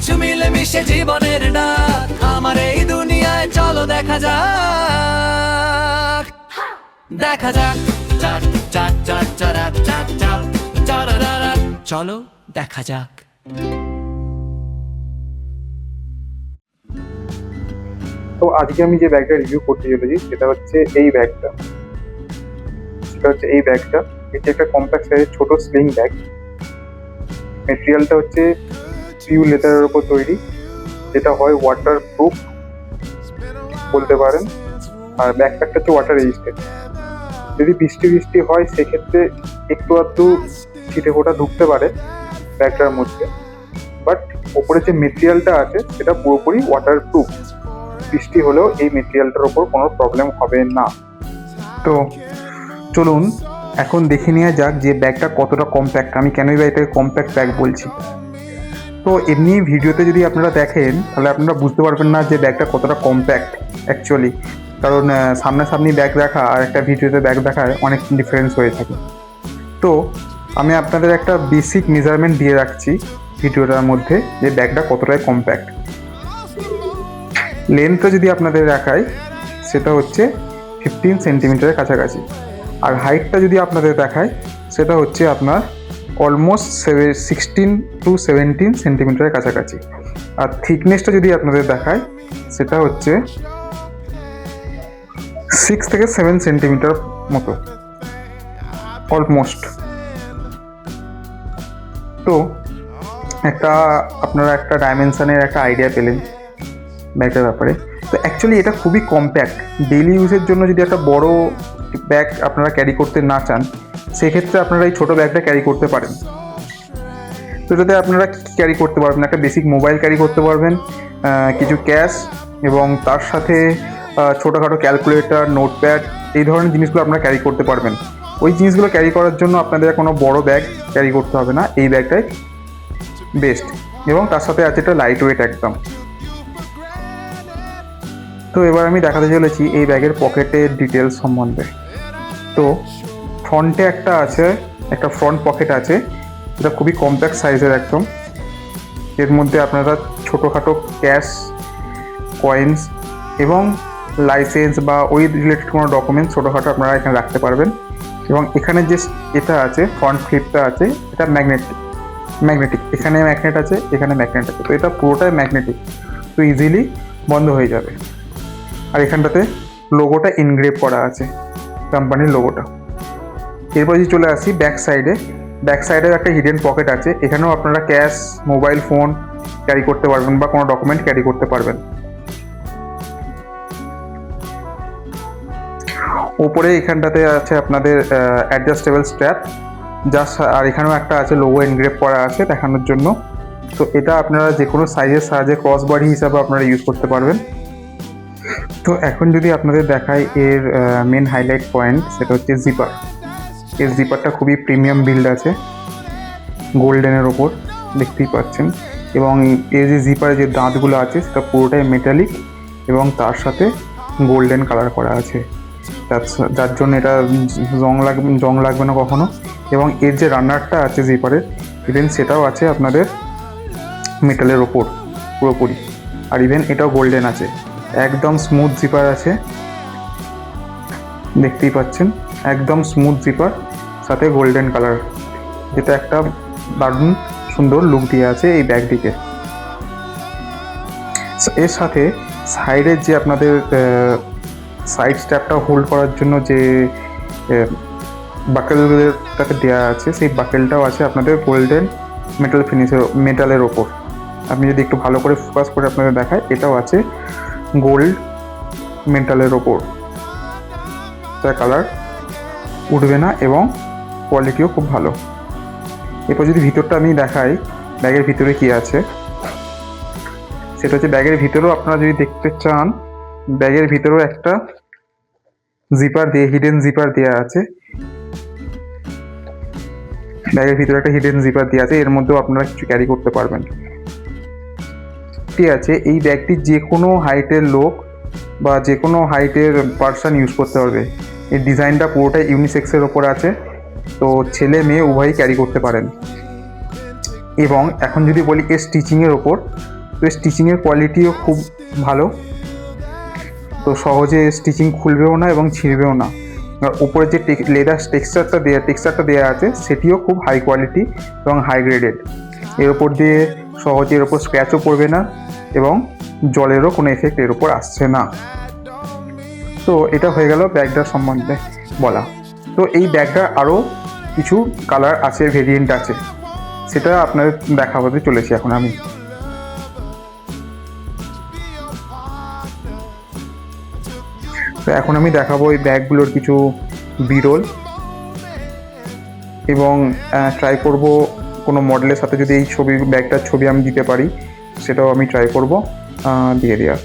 সবকিছু মিলে মিশে জীবনের ডাক। আমার এই দুনিয়ায় চলো দেখা যাক, দেখা যাক। চাক চাক চাক চারাক চাক চাক চারারারাক। চলো দেখা যাক। তো আজকে আমি যে ব্যাগটা রিভিউ করতে চলেছি সেটা হচ্ছে এই ব্যাগটা। এটি একটা কম্প্যাক্ট সাইজের ছোট স্লিং ব্যাগ। মেটেরিয়ালটা হচ্ছে পিওর লেদারের উপর তৈরি, যেটা হয় ওয়াটার প্রুফ বলতে পারেন। আর ব্যাকপ্যাকটা হচ্ছে ওয়াটার রেজিস্ট্যান্ট। যদি বৃষ্টি হয় সেক্ষেত্রে একটু আধটু ছিটে ফোঁটা ঢুকতে পারে ব্যাগটার মধ্যে, বাট ওপরে যে মেটেরিয়ালটা আছে সেটা পুরোপুরি ওয়াটার প্রুফ। বৃষ্টি হলেও এই মেটেরিয়ালটার ওপর কোনো প্রবলেম হবে না। তো চলুন এখন দেখে নেওয়া যাক যে ব্যাগটা কতটা কম্প্যাক্ট। আমি কেনই বা এটাকে কম্প্যাক্ট ব্যাগ বলছি। তো এমনি ভিডিওতে যদি আপনারা দেখেন তাহলে আপনারা বুঝতে পারবেন না যে ব্যাগটা কতটা কম্প্যাক্ট অ্যাকচুয়ালি, কারণ সামনাসামনি ব্যাগ দেখা আর একটা ভিডিওতে ব্যাগ দেখায় অনেক ডিফারেন্স হয়ে থাকে। তো আমি আপনাদের একটা বেসিক মেজারমেন্ট দিয়ে রাখছি ভিডিওটার মধ্যে যে ব্যাগটা কতটাই কম্প্যাক্ট। লেন্থটা যদি আপনাদের দেখায় সেটা হচ্ছে 15 সেন্টিমিটারের কাছাকাছি, আর হাইটটা যদি আপনাদের দেখায় সেটা হচ্ছে আপনার অলমোস্ট 16 to 17 সেন্টিমিটারের কাছাকাছি। আর থিকনেসটা যদি আপনাদের দেখায় সেটা হচ্ছে 6 থেকে 7 সেন্টিমিটার মতো অলমোস্ট। তো আপনারা একটা ডাইমেনশনের একটা আইডিয়া পেলেন ব্যাগটার ব্যাপারে। তো অ্যাকচুয়ালি এটা খুবই কম্প্যাক্ট। ডেইলি ইউজের জন্য যদি একটা বড় ব্যাগ আপনারা ক্যারি করতে না চান সেক্ষেত্রে আপনারা এই ছোটো ব্যাগটা ক্যারি করতে পারেন। তো এটাতে আপনারা কী ক্যারি করতে পারবেন, একটা বেসিক মোবাইল ক্যারি করতে পারবেন, কিছু ক্যাশ, এবং তার সাথে ছোটোখাটো ক্যালকুলেটর, নোটপ্যাড, এই ধরনের জিনিসগুলো আপনারা ক্যারি করতে পারবেন। ওই জিনিসগুলো ক্যারি করার জন্য আপনাদের কোনো বড় ব্যাগ ক্যারি করতে হবে না, এই ব্যাগটাই বেস্ট। এবং তার সাথে আছে এটা লাইট ওয়েট একদম। তো এবার আমি দেখাতে চলেছি এই ব্যাগের পকেটের ডিটেলস সম্বন্ধে। তো ফ্রন্টে একটা ফ্রন্ট পকেট আছে, এটা খুবই কম্প্যাক্ট সাইজের একদম। এর মধ্যে আপনারা ছোটোখাটো ক্যাশ, কয়েন্স এবং লাইসেন্স বা ওই রিলেটেড কোনো ডকুমেন্টস ছোটোখাটো আপনারা এখানে রাখতে পারবেন। এবং এখানে যে এটা আছে ফ্রন্ট ফ্লিপটা আছে এটা ম্যাগনেটিক। এখানে ম্যাগনেট আছে, এখানে ম্যাগনেট আছে, তো এটা পুরোটাই ম্যাগনেটিক, তো ইজিলি বন্ধ হয়ে যাবে। আর এখানটাতে লোগোটা ইনগ্রেভ করা আছে, কোম্পানির লোগোটা। এরপর যদি চলে আসি ব্যাক সাইডে একটা হিডেন পকেট আছে, এখানেও আপনারা ক্যাশ, মোবাইল ফোন ক্যারি করতে পারবেন বা কোনো ডকুমেন্ট ক্যারি করতে পারবেন। ওপরে এখানটাতে আছে আপনাদের অ্যাডজাস্টেবল স্ট্র্যাপ আর এখানেও একটা আছে লোগো এনগ্রেভ করা আছে দেখানোর জন্য। তো এটা আপনারা যে কোনো সাইজের সাহায্যে ক্রস বডি হিসাবে আপনারা ইউজ করতে পারবেন। তো এখন যদি আপনাদের দেখায় এর মেন হাইলাইট পয়েন্ট, সেটা হচ্ছে জিপার। এর জিপারটা খুবই প্রিমিয়াম বিল্ড আছে, গোল্ডেনের ওপর দেখতেই পাচ্ছেন। এবং এর যে জিপারের যে দাঁতগুলো আছে সেটা পুরোটাই মেটালিক এবং তার সাথে গোল্ডেন কালার করা আছে, যার জন্য এটা জং লাগবে না কখনো। এবং এর যে রানারটা আছে জিপারের, ইভেন সেটাও আছে আপনাদের মেটালের ওপর পুরোপুরি। আর ইভেন এটাও গোল্ডেন আছে, একদম স্মুথ জিপার আছে, দেখতেই পাচ্ছেন একদম স্মুথ জিপার সাথে গোল্ডেন কালার, যেটা একটা দারুণ সুন্দর লুক দিয়ে আছে এই ব্যাগটিকে। এর সাথে সাইডের যে আপনাদের সাইড স্ট্র্যাপটা হোল্ড করার জন্য যে বাকেলটাকে দেওয়া আছে, সেই বাকেলটাও আছে আপনাদের গোল্ডেন মেটালের ওপর। আপনি যদি একটু ভালো করে ফোকাস করে আপনাদের দেখায়, এটাও আছে গোল্ড মেটালের ওপর, তার কালার উঠবে না এবং কোয়ালিটিও খুব ভালো। এরপর যদি ভিতরটা আমি দেখাই ব্যাগের ভিতরে কি আছে, সেটা হচ্ছে ব্যাগের ভিতরেও আপনারা যদি দেখতে চান, ব্যাগের ভিতরেও একটা হিডেন জিপার দেওয়া আছে। ব্যাগের ভিতরে একটা হিডেন জিপার দেওয়া আছে, এর মধ্যেও আপনারা কিছু ক্যারি করতে পারবেন। ঠিক আছে, এই ব্যাগটি যে কোনো হাইটের লোক বা যে কোনো হাইটের পার্সন ইউজ করতে পারবে। এই ডিজাইনটা পুরোটাই ইউনিসেক্সের ওপর আছে, তো ছেলে মেয়ে উভয়ই ক্যারি করতে পারেন। এবং এখন যদি বলি এর স্টিচিংয়ের ওপর, তো স্টিচিংয়ের কোয়ালিটিও খুব ভালো, তো সহজে স্টিচিং খুলবেও না এবং ছিঁড়বেও না। আর উপরে যে লেদার টেক্সচারটা দেওয়া আছে সেটিও খুব হাই কোয়ালিটি এবং হাই গ্রেডেড। এর ওপর দিয়ে সহজে এর ওপর স্ক্র্যাচও পড়বে না এবং জলেরও কোনো এফেক্ট এর ওপর আসছে না। তো এটা হয়ে গেল ব্যাগটার সম্বন্ধে বলা। তো এই ব্যাগটার আরও কিছু কালার আছে, ভেরিয়েন্ট আছে, সেটা আপনাদের দেখাতে চলেছি এখন আমি। তো এখন আমি দেখাবো এই ব্যাগগুলোর কিছু বিরল, এবং ট্রাই করব কোনো মডেলের সাথে যদি এই ব্যাগটার ছবি আমি দিতে পারি সেটাও আমি ট্রাই করব দিয়ে দেওয়ার।